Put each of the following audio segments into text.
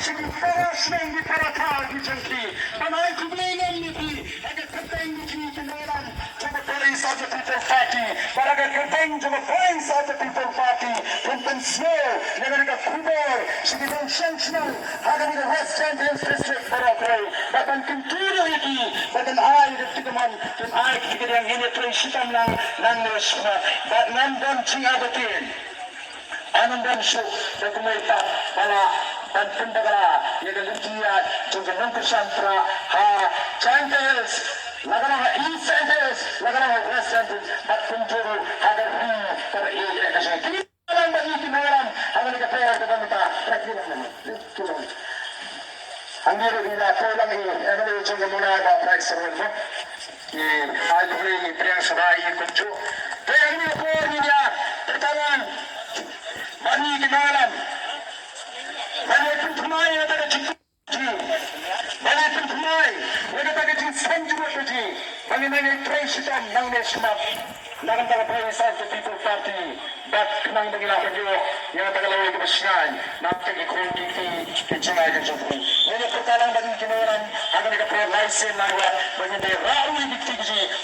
sige poros na hindi para tawag diyangki. Panay kublinan niti, agad kateng niti kinaran, jama police of the people party, paraga kateng jama police of the people party, punten snow, naganaga kubor, sige dong syangsnal, haganaga West Champions District Barangay, bahkan kenturo iti, bahkan ay ditigaman, kim ay kitigang hinitray sitam ng resma, bahkan nandang chingabatin. Anong banso na kumita para panpundagara yung galujiya yung ganungkusan para Chantes laga ng East Chantes laga ng West Chantes at kunturo hagar para kasi kinita lang ba ikinayang ang nagkapaya ka gamita prakilang naman tulong ang dito nila ko lang ano yung muna ba price sa mo ay ko rin priyang sabay kuncho kaya hindi ko niya pertangan Bani kinalan, bani pemai yang ada jikuji, bani pemai yang ada senjata bani mana presiden nang nesmap, nang taga President of the People Party, bat nang bangila kayo yang tagalaway kebasyan, nang tagikong kiti kicimay kajupu. Ini pertalang bani kinalan, agar nagapaya license nangwa, bani de rawi dikti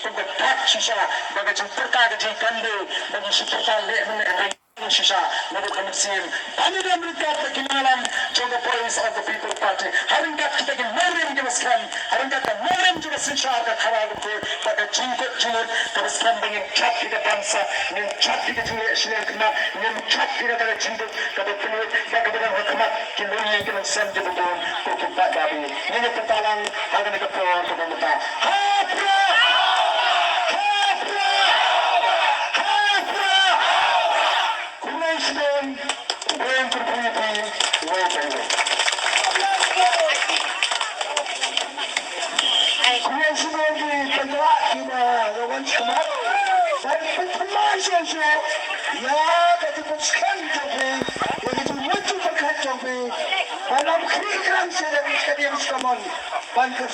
kung katak sisa, bagi perka kaji kande, bagi si pertal le mengenai Shisha, Nabu Kamisim, Panida Mrikat, the Kimalam, Joga Police of the People Party, having got to take a Morim to the scam, having got the Morim to the Sisha, the Karago, but the Chinko Junior, the scamming in chat to the dancer, in chat to the Shinakna, in chat to the Chinko, the Pinu, Bakabana Hakama, Kimuni, and send to the door, cooking back Babi, Nina Patalang, having a poor to the Muta. Going to